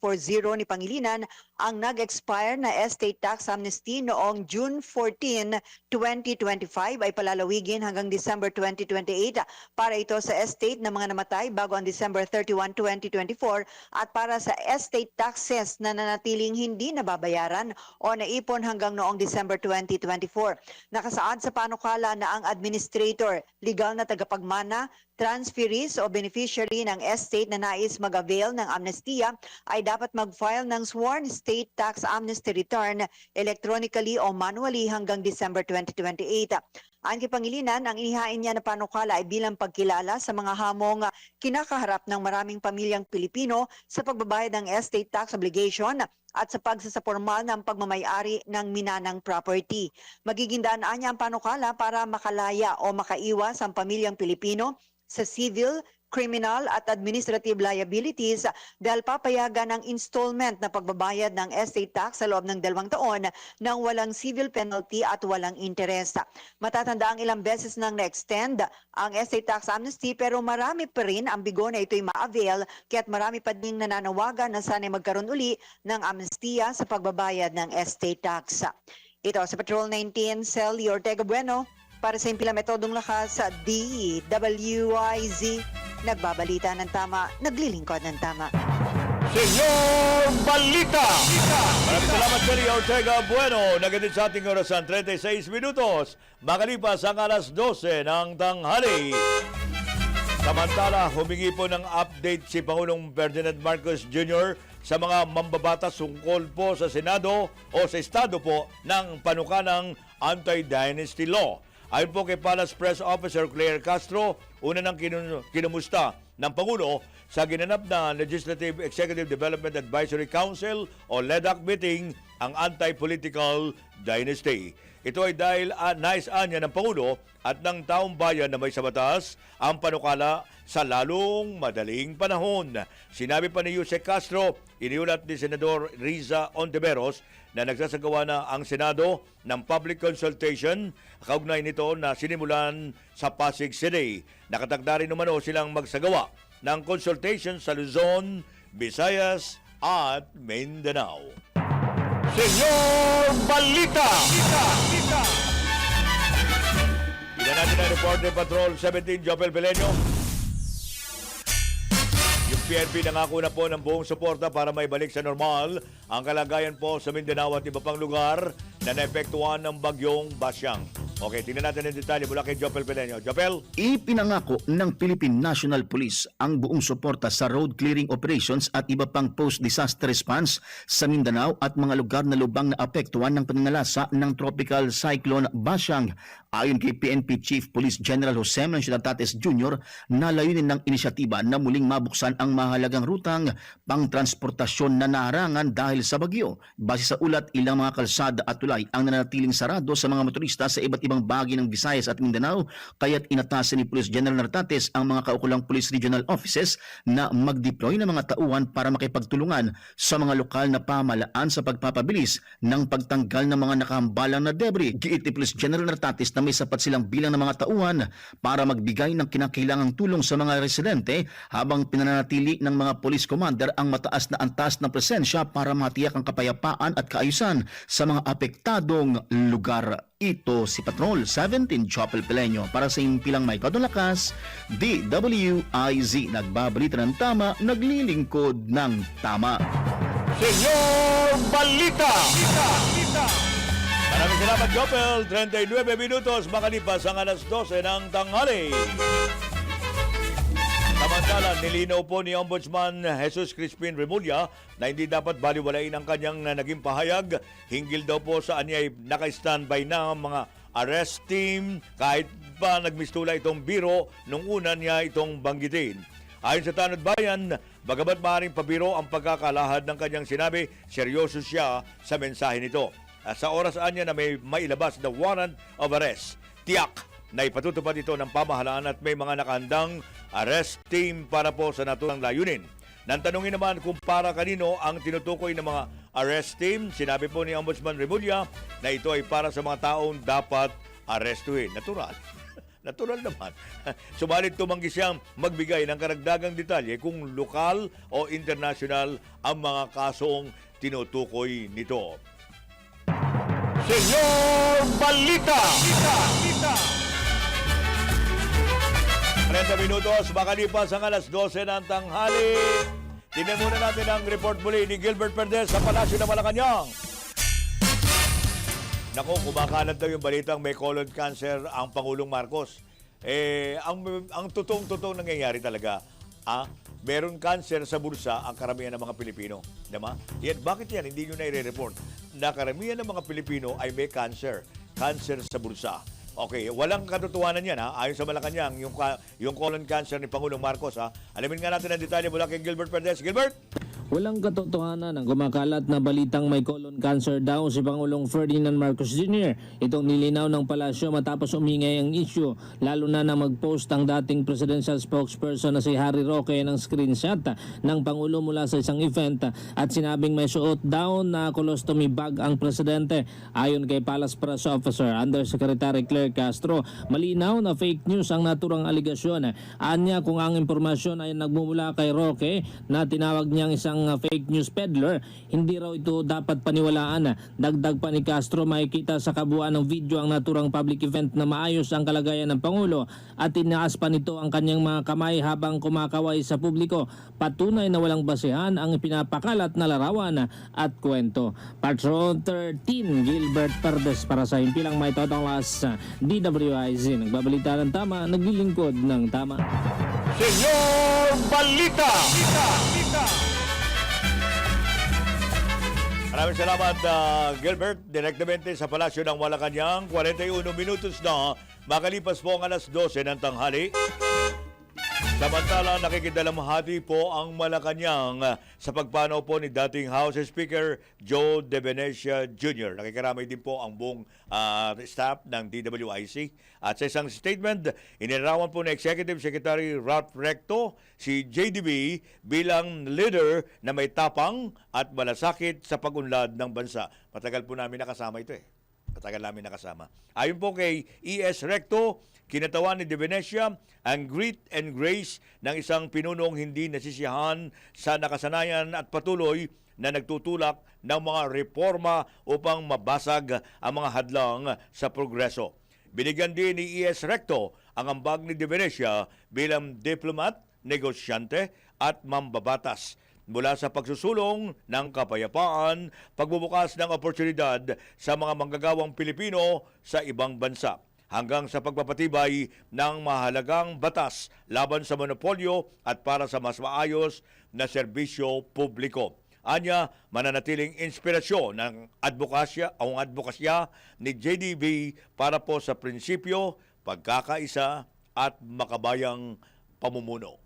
ni Pangilinan, ang nag-expire na estate tax amnesty noong June 14, 2025 ay palalawigin hanggang December 2028 para ito sa estate ng mga namatay bago ang December 31, 2024 at para sa estate taxes na nanatiling hindi nababayaran o naipon hanggang noong December 2024. Nakasaad sa panukala na ang administrator, legal na tagapagmana, transferees o beneficiary ng estate na nais mag-avail ng amnestiya ay dapat mag-file ng sworn state tax amnesty return electronically o manually hanggang December 2028. Ayon kay Pangilinan, ang inihain niya na panukala ay bilang pagkilala sa mga hamong kinakaharap ng maraming pamilyang Pilipino sa pagbabayad ng estate tax obligation at sa pagsasapormal ng pagmamayari ng minanang property. Magiging daan niya ang panukala para makalaya o makaiwas ang pamilyang Pilipino sa civil, criminal at administrative liabilities dahil papayagan ng installment na pagbabayad ng estate tax sa loob ng 2 taon nang walang civil penalty at walang interest. Matatanda ang ilang beses nang na-extend ang estate tax amnesty pero marami pa rin ang bigo na ito'y ma-avail kaya't marami pa ding nananawagan na sana'y magkaroon uli ng amnestiya sa pagbabayad ng estate tax. Ito sa Patrol 19, Celi Ortega Bueno para sa Impila Metodong Lakas sa DWIZ. Nagbabalita ng tama, naglilingkod ng tama. Senyor Balita! Maraming salamat, Celi Ortega Bueno. Nagatid sa ating orasan 36 minutos. Makalipas ang alas 12 ng tanghali. Samantala, humingi po ng update si Pangulong Ferdinand Marcos Jr. sa mga mambabatas tungkol po sa Senado o sa Estado po ng panukanang Anti-Dynasty Law. Ayon po kay Palace Press Officer Claire Castro, una nang kinumusta ng Pangulo sa ginanap na Legislative Executive Development Advisory Council o LEDAC meeting ang anti-political dynasty. Ito ay dahil nais-anya ng Pangulo at ng taong bayan na may sa batas ang panukala sa lalong madaling panahon. Sinabi pa ni Jose Castro, iniulat ni Senador Riza Ontiveros na nagsasagawa na ang Senado ng public consultation kaugnay nito na sinimulan sa Pasig City. Nakatakda rin naman silang magsagawa ng consultation sa Luzon, Visayas at Mindanao. Senyor Balita! Ina natin ang report ni Patrol 17, Jopel Pelenyo. Yung PNP nangako na po ng buong suporta para maibalik sa normal ang kalagayan po sa Mindanao at iba pang lugar na naepektuhan ng bagyong Basyang. Okay, tingnan natin ang detalye mula kay Jopel Pelenyo. Jopel? Ipinangako ng Philippine National Police ang buong suporta sa road clearing operations at iba pang post-disaster response sa Mindanao at mga lugar na lubang na apektuhan ng pananalasa ng Tropical Cyclone Basyang. Ayon kay PNP Chief Police General Jose Mencio Tates Jr., nalayunin ng inisyatiba na muling mabuksan ang mahalagang rutang pangtransportasyon na naharangan dahil sa bagyo. Base sa ulat, ilang mga kalsada at tulay ang nanatiling sarado sa mga motorista sa iba't ibang bahagi ng Visayas at Mindanao, kaya't inatasan ni Police General Nartates ang mga kaukulang Police Regional Offices na mag-deploy ng mga tauhan para makipagtulungan sa mga lokal na pamahalaan sa pagpapabilis ng pagtanggal ng mga nakahambalang na debris. Giit ni Police General Nartates na may sapat silang bilang ng mga tauhan para magbigay ng kinakailangang tulong sa mga residente habang pinananatili ng mga police commander ang mataas na antas ng presensya para matiyak ang kapayapaan at kaayusan sa mga apektadong lugar. Ito si Patrol 17 Chopel Pelenyo para sa Impilang May Kadulakas, DWIZ. Nagbabalita ng tama, naglilingkod ng tama. Senyor Balita! Maraming salamat, Jopel. 39 minutos makalipas ang alas 12 ng tanghali. Samantala, nilinaw po ni Ombudsman Jesus Crispin Remulla na hindi dapat baliwalain ang kanyang naging pahayag. Hinggil daw po sa anyay naka-standby na ang mga arrest team kahit pa nagmistula itong biro nung una niya itong banggitin. Ayon sa Tanod Bayan, bagamat maaaring pabiro ang pagkakalahad ng kanyang sinabi, seryoso siya sa mensahe nito. sa oras anya na may mailabas na warrant of arrest. Tiyak na ipatutupad ito ng pamahalaan at may mga nakahandang arrest team para po sa naturang layunin. Nang tanungin naman kung para kanino ang tinutukoy ng mga arrest team, sinabi po ni Ombudsman Remulla na ito ay para sa mga taong dapat arestuhin. Natural. Natural naman. Subalit tumanggi siyang magbigay ng karagdagang detalye kung lokal o international ang mga kasong tinutukoy nito. Senyor Balita! 30 minutos, makalipas ang alas 12 ng tanghali. Tingnan muna natin ang report muli ni Gilbert Perdes sa Palasyo ng Malacanang. Naku, kumakalat daw yung balitang may colon cancer ang Pangulong Marcos. Ang totoong nangyayari talaga, meron cancer sa bulsa ang karamihan ng mga Pilipino. Diba? Yan, bakit yan? Hindi nyo na i-report na karamihan ng mga Pilipino ay may cancer. Cancer sa bulsa. Okay, walang katotohanan yan ayon sa Malacanang, yung colon cancer ni Pangulong Marcos Alamin nga natin ang detalye mula kay Gilbert Perdes. Gilbert! Walang katotohanan ang kumakalat na balitang may colon cancer daw si Pangulong Ferdinand Marcos Jr. Itong nilinaw ng palasyo matapos umingay ang issue, lalo na nang mag-post ang dating presidential spokesperson na si Harry Roque ng screenshot ng Pangulo mula sa isang event at sinabing may suot daw na colostomy bag ang presidente. Ayon kay Palace Press Officer Undersecretary Claire Castro, malinaw na fake news ang naturang aligasyon. Anya kung ang impormasyon ay nagmumula kay Roque na tinawag niyang isang fake news peddler, hindi raw ito dapat paniwalaan. Dagdag pa ni Castro, makikita sa kabuuan ng video ang naturang public event na maayos ang kalagayan ng Pangulo at tinaas pa nito ang kanyang mga kamay habang kumakaway sa publiko. Patunay na walang basehan ang pinapakalat na larawan at kwento. Patron 13, Gilbert Perdes para sa Himpilang May Totonglas, DWIZ. Nagbabalita ng tama, naglilingkod ng tama. Senyor Balita! Maraming salamat, Gilbert. Direktamente sa Palasyo ng Malacanang. 41 minutos na makalipas po ang alas 12 ng tanghali. Samantala, nakikidalamhati po ang Malacanang sa pagpanaw po ni dating House Speaker Joe De Venecia Jr. Nakikiramay din po ang buong staff ng DWIC. At sa isang statement, inilarawan po ni Executive Secretary Ralph Recto si JDB bilang leader na may tapang at malasakit sa pag-unlad ng bansa. Matagal po namin nakasama ito Matagal namin nakasama. Ayon po kay E.S. Recto, kinatawan ni De Venecia ang grit and grace ng isang pinunong hindi nasisiyahan sa nakasanayan at patuloy na nagtutulak ng mga reforma upang mabasag ang mga hadlang sa progreso. Binigyan din ni E.S. Recto ang ambag ni De Venecia bilang diplomat, negosyante at mambabatas mula sa pagsusulong ng kapayapaan, pagbubukas ng oportunidad sa mga manggagawang Pilipino sa ibang bansa, hanggang sa pagpapatibay ng mahalagang batas laban sa monopolyo at para sa mas maayos na serbisyo publiko. Anya, mananatiling inspirasyon ng advokasya ni JDB para po sa prinsipyo, pagkakaisa at makabayang pamumuno.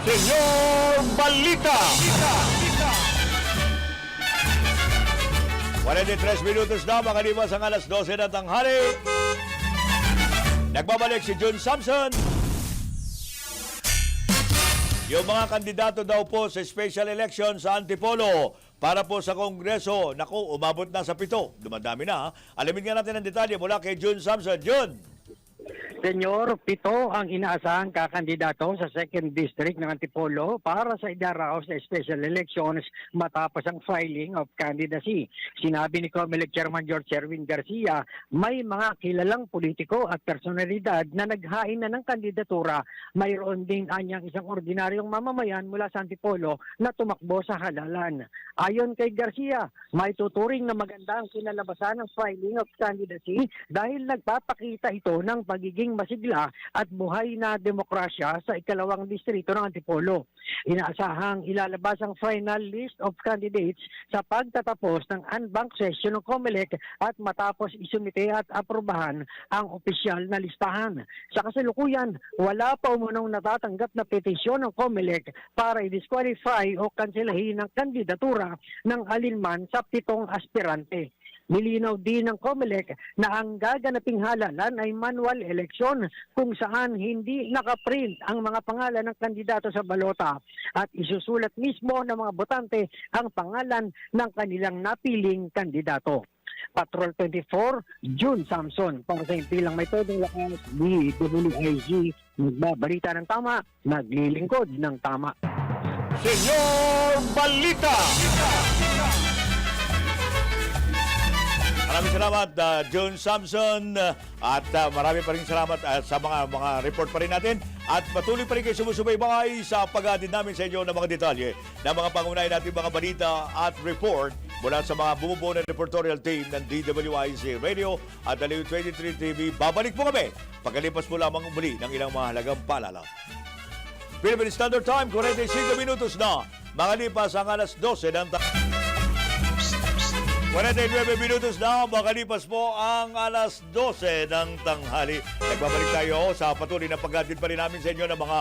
Senyor Balita! 43 minutos na makalipas ang alas 12 na tanghali. Nagbabalik si June Samson. Yung mga kandidato daw po sa special election sa Antipolo para po sa Kongreso, naku, umabot na sa 7. Dumadami na. Alamin nga natin ang detalye mula kay June Samson. June! Senyor, 7 ang inaasahang kakandidato sa 2nd District ng Antipolo para sa idaraos sa special elections matapos ang filing of candidacy. Sinabi ni COMELEC Chairman George Erwin Garcia, may mga kilalang politiko at personalidad na naghain na ng kandidatura. Mayroon din anyang isang ordinaryong mamamayan mula sa Antipolo na tumakbo sa halalan. Ayon kay Garcia, may tuturing na maganda ang kinalabasan ng filing of candidacy dahil nagpapakita ito ng pagiging maging masigla at buhay na demokrasya sa ikalawang distrito ng Antipolo. Inaasahang ilalabas ang final list of candidates sa pagtatapos ng unbanked session ng COMELEC at matapos isumite at aprobahan ang opisyal na listahan. Sa kasalukuyan, wala pa umunong natatanggap na petisyon ng COMELEC para i-disqualify o kanselahin ang kandidatura ng alinman sa 7 aspirante. Nilinaw din ng COMELEC na ang gaganaping halalan ay manual election kung saan hindi nakaprint ang mga pangalan ng kandidato sa balota at isusulat mismo ng mga botante ang pangalan ng kanilang napiling kandidato. Patrol 24, June Samson. Para sa impilang may todong lakas, DWIZ, nagbabalita ng tama, naglilingkod ng tama. Senyor Balita! Maraming salamat, John Samson. At marami pa rin salamat sa mga report pa rin natin. At patuloy pa rin kayo sumusubaybay sa pag-aatid namin sa inyo ng mga detalye ng mga pangunay natin mga balita at report mula sa mga bumubuo ng reportorial team ng DWIZ Radio at Aliw 23 TV. Babalik po kami pagkalipas po lamang muli ng ilang mahalagang paalala. Philippine Standard Time, 45 minutos na. Makalipas ang alas 12 ng 49 minutos na, makalipas po ang alas 12 ng tanghali. Nagbabalik tayo sa patuloy na pag-atid pa rin namin sa inyo ng mga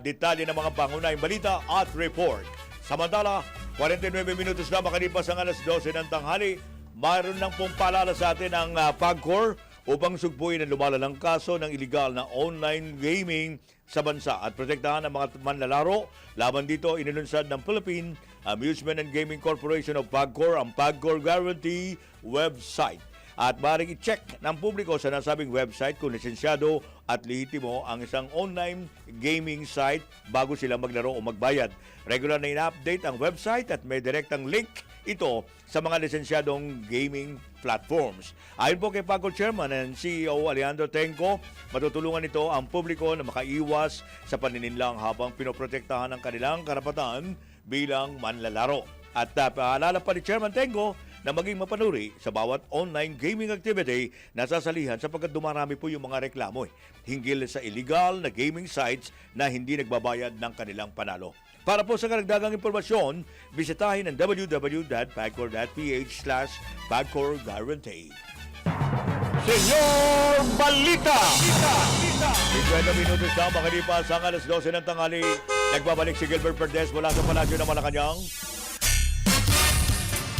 detalye ng mga pangunahing balita at report. Samantala, 49 minutos na, makalipas ang alas 12 ng tanghali, mayroon nang pong paalala sa atin ang PAGCOR upang sugpuin ang lumalalang kaso ng iligal na online gaming sa bansa at protektahan ang mga manlalaro. Laban dito, inilunsad ng Philippine Amusement and Gaming Corporation of PAGCOR ang PAGCOR Guarantee website. At maaaring i-check ng publiko sa nasabing website kung lisensyado at lehitimo ang isang online gaming site bago sila maglaro o magbayad. Regular na ina-update ang website at may direktang link ito sa mga lisensyadong gaming platforms. Ayon po kay PAGCOR Chairman and CEO Alejandro Tenco, matutulungan ito ang publiko na makaiwas sa panininlang habang pinoprotektahan ang kanilang karapatan bilang manlalaro. At paalala pa ni Chairman Tenco na maging mapanuri sa bawat online gaming activity na sasalihan sapagkat dumarami po yung mga reklamo hinggil sa illegal na gaming sites na hindi nagbabayad ng kanilang panalo. Para po sa karagdagang impormasyon, bisitahin ang www.pagcor.ph/PagcorGuarantee. Senyor Balita! 50 minutos na makalipas ang alas 12 ng tanghali. Nagbabalik si Gilbert Perdes mula sa Palasyo ng Malacanang.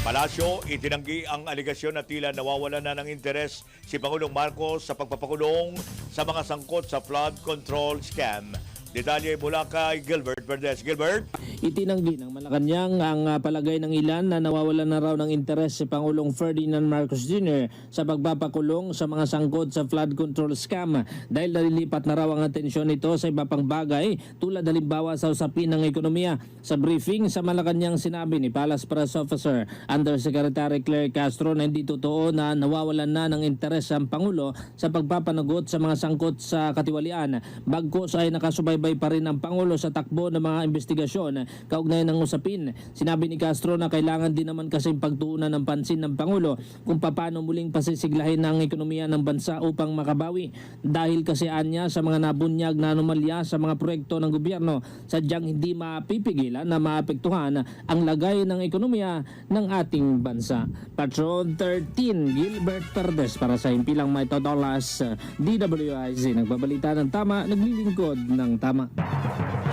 Palasyo, itinanggi ang aligasyon na tila nawawalan na ng interes si Pangulong Marcos sa pagpapakulong sa mga sangkot sa flood control scam. Detalye mula kay Gilbert Perdes. Gilbert? Itinanggi ng Malacanang ang palagay ng ilan na nawawalan na raw ng interes si Pangulong Ferdinand Marcos Jr. sa pagpapakulong sa mga sangkot sa flood control scam dahil nalilipat na raw ang atensyon nito sa iba pang bagay tulad halimbawa sa usapin ng ekonomiya. Sa briefing sa Malacanang sinabi ni Palace Press Officer Undersecretary Claire Castro na hindi totoo na nawawalan na ng interes ang Pangulo sa pagpapanagot sa mga sangkot sa katiwalian. Bagkus ay nakasubaybay pa rin ang Pangulo sa takbo ng mga investigasyon kaugnay ng usapin. Sinabi ni Castro na kailangan din naman kasing pagtuunan ng pansin ng Pangulo kung paano muling pasisiglahin ang ekonomiya ng bansa upang makabawi. Dahil kasi anya sa mga nabunyag na anomalya sa mga proyekto ng gobyerno, sadyang hindi mapipigilan na maapektuhan ang lagay ng ekonomiya ng ating bansa. Patrol 13, Gilbert Perdes para sa Impilang May Todolas, DWIZ. Nagbabalita ng tama, naglilingkod ng tama.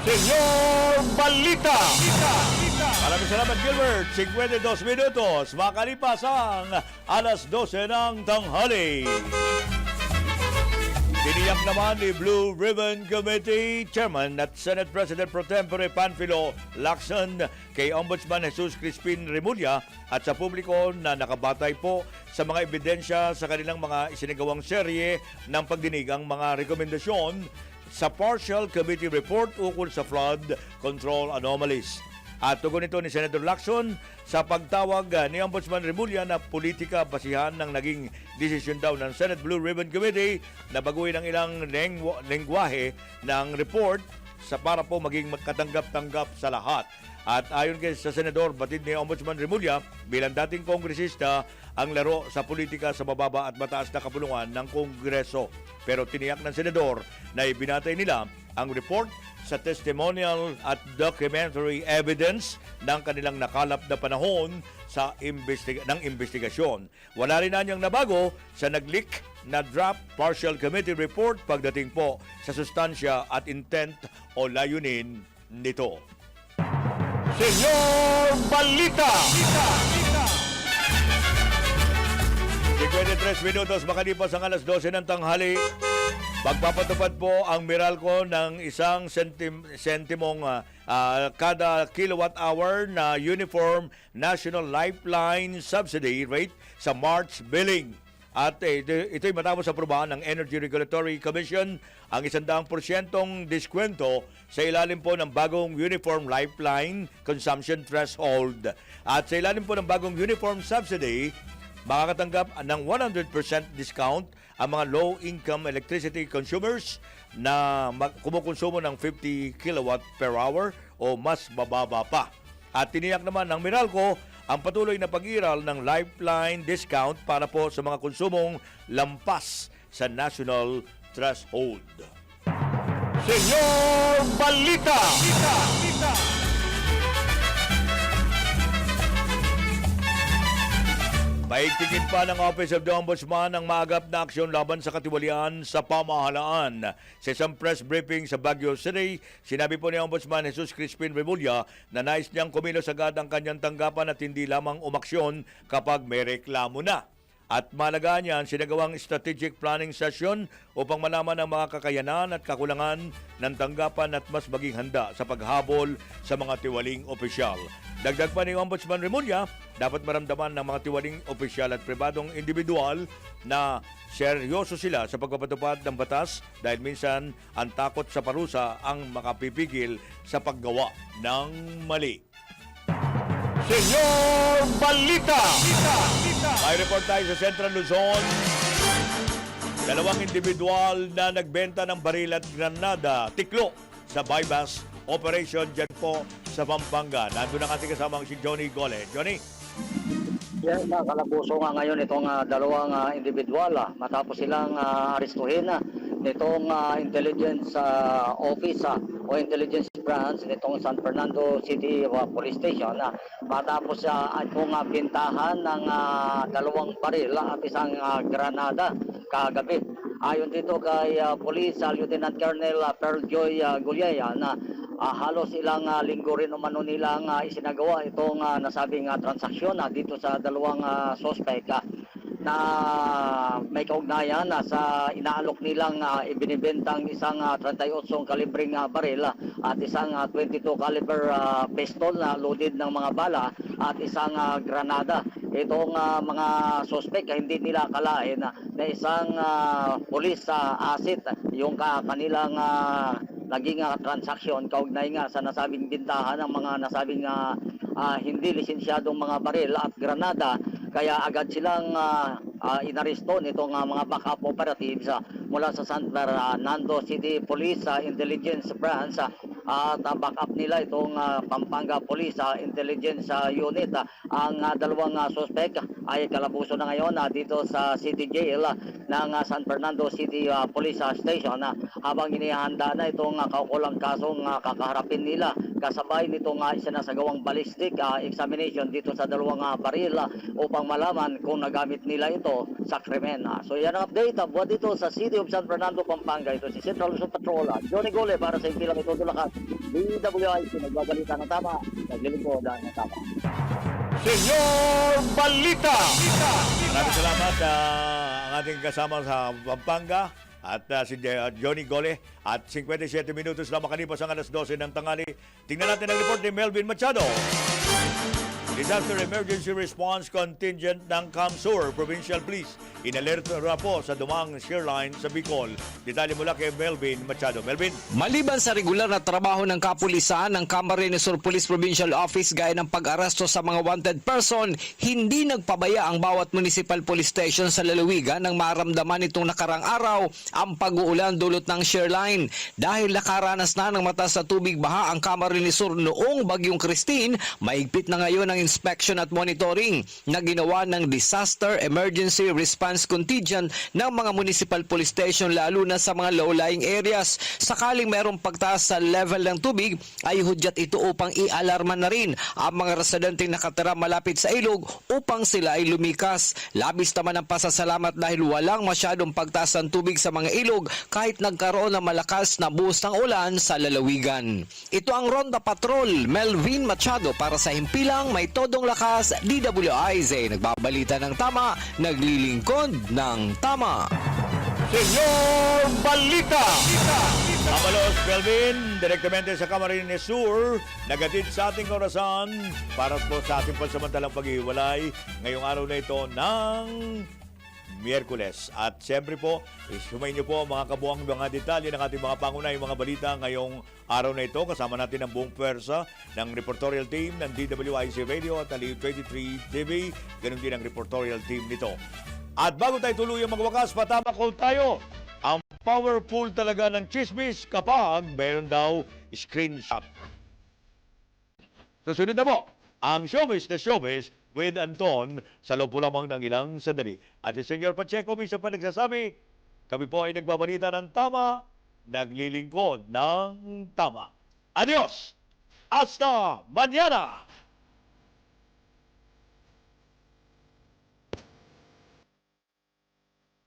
Senyor Balita! Maraming salamat, Gilbert. 52 minutos. Makalipas ang alas 12 ng tanghali. Tiniyak naman ni Blue Ribbon Committee Chairman at Senate President Pro Tempore Panfilo Lacson kay Ombudsman Jesus Crispin Remulla at sa publiko na nakabatay po sa mga ebidensya sa kanilang mga isinagawang serye ng pagdinig ang mga rekomendasyon sa partial committee report ukol sa flood control anomalies. At tugon ito ni Senator Lacson sa pagtawag ni Ombudsman Remulla na politika basihan ng naging desisyon daw ng Senate Blue Ribbon Committee na baguhin ang ilang lengguwahe ng report para po maging katanggap-tanggap sa lahat. At ayon kay sa Senador, batid ni Ombudsman Remulla bilang dating kongresista ang laro sa politika sa mababa at mataas na kapulungan ng Kongreso. Pero tiniyak ng senador na ibinatay nila ang report sa testimonial at documentary evidence ng kanilang nakalap na panahon sa ng investigasyon. Wala rin anyang nabago sa nag-leak na draft partial committee report pagdating po sa sustansya at intent o layunin nito. Senyor Balita! 53 minutos makalipas ang alas 12 ng tanghali. Magpapatupad po ang Meralco ng isang sentimong kada kilowatt hour na Uniform National Lifeline Subsidy rate sa March billing. At ito'y matapos aprobahan ng Energy Regulatory Commission ang 100% diskwento sa ilalim po ng bagong Uniform Lifeline Consumption Threshold. At sa ilalim po ng bagong Uniform Subsidy, makakatanggap ng 100% discount ang mga low-income electricity consumers na kumukonsumo ng 50 kilowatt per hour o mas bababa pa. At tiniyak naman ng Meralco ang patuloy na pag-iral ng lifeline discount para po sa mga konsumong lampas sa national threshold. Senyor Balita! Paigtingin pa ng Office of the Ombudsman ang maagap na aksyon laban sa katiwalian sa pamahalaan. Sa isang press briefing sa Baguio City, sinabi po ni Ombudsman Jesus Crispin Remulla na nais niyang kumilos agad ang kanyang tanggapan at hindi lamang umaksyon kapag may reklamo na. At malaga niyan, sinagawang strategic planning session upang malaman ang mga kakayanan at kakulangan ng tanggapan at mas maging handa sa paghabol sa mga tiwaling opisyal. Dagdag pa ni Ombudsman Remulla, dapat maramdaman ng mga tiwaling opisyal at pribadong individual na seryoso sila sa pagpapatupad ng batas dahil minsan ang takot sa parusa ang makapipigil sa paggawa ng mali. Senyor Balita! May report tayo sa Central Luzon. Dalawang individual na nagbenta ng baril at granada, tiklo sa bypass operation dyan po sa Pampanga. Nandun ang ating kasamang si Johnny Gole. Johnny? Yan, nakalabuso nga ngayon itong dalawang individual matapos silang arestuhin nitong intelligence office o intelligence branch nitong San Fernando City Police Station matapos itong bintahan ng dalawang baril at isang granada kagabi. Ayon dito kay Police Lieutenant Colonel Pearl Joy Gulyaya na halos ilang linggo rin umano nilang isinagawa itong nasabing transaksyon dito sa dalawang suspect na may kaugnayan sa inaalok nilang ibinibentang isang 38 kalibring baril at isang 22 caliber pistol na loaded ng mga bala at isang granada. Itong mga suspect hindi nila akalain na isang police asset yung kanilang naging transaksyon kaugnay nga sa nasabing bintahan ng mga nasabing hindi lisensyadong mga baril at granada. Kaya agad silang inaresto nitong mga backup operatives mula sa San Fernando City Police Intelligence Branch at backup nila itong Pampanga Police Intelligence Unit. Ang dalawang suspect ay kalabuso na ngayon dito sa City Jail ng San Fernando City Police Station habang inihanda na itong kaukulang kasong kakaharapin nila kasabay nitong isinasagawang ballistic examination dito sa dalawang baril upang malaman kung nagamit nila ito sa krimen. So yan ang update buwan dito sa City of San Fernando, Pampanga. Ito si Central Luzon Patrol, Johnny Gole para sa Impilang Ito Dulacan. DWIC, nagbabalita ng tama, naglilingkod ng tama. Senyor Balita! Maraming salamat ang ating kasama sa Pampanga at si Johnny Gole at 57 minutos na makalipas ang alas 12 ng tanghali. Tingnan natin ang report ni Melvin Machado. Disaster Emergency Response Contingent ng CAMSUR Provincial Police inalerto na po sa Dumang Shoreline sa Bicol. Detalye mula kay Melvin Machado. Melvin? Maliban sa regular na trabaho ng kapulisan ng Camarines Sur Police Provincial Office gaya ng pag-aresto sa mga wanted person, hindi nagpabaya ang bawat municipal police station sa lalawigan nang maramdaman itong nakarang araw ang pag-uulan dulot ng shoreline. Dahil nakaranas na ng mataas na tubig baha ang Camarines Sur noong Bagyong Christine, mahigpit na ngayon ang inspection at monitoring na ginawa ng Disaster Emergency Response advance contingent ng mga municipal police station lalo na sa mga low-lying areas. Sakaling mayroong pagtaas sa level ng tubig ay hudyat ito upang i-alarma na rin ang mga residenteng nakatira malapit sa ilog upang sila ay lumikas. Labis naman ang pasasalamat dahil walang masyadong pagtaas ng tubig sa mga ilog kahit nagkaroon ng malakas na buhos ng ulan sa lalawigan. Ito ang Ronda Patrol, Melvin Machado para sa Himpilang May Todong Lakas, DWIZ. Nagbabalita ng tama, naglilingkod ng tama. Senyor Balita! Amalos Melvin, direktamente sa Camarines Sur, nagatid sa ating orasan para po sa ating pansamantalang paghiwalay ngayong araw na ito ng Miyerkules. At siyempre po, sumayin niyo po mga kabuang mga detalye ng ating mga pangunay mga balita ngayong araw na ito. Kasama natin ang buong pwersa ng reportorial team ng DWIC Radio at Aliw 23 TV. Ganun din ang reportorial team nito. At bago tayo tuluyang magwakas, patama ko tayo. Ang powerful talaga ng chismis kapag meron daw screenshot. Susunod na po, ang Showbiz na Showbiz with Anton sa loob po lamang ng ilang sandali. At si Senyor Pacheco minsan pa nagsasabi, kami po ay nagbabalita ng tama, naglilingkod ng tama. Adios! Hasta mañana!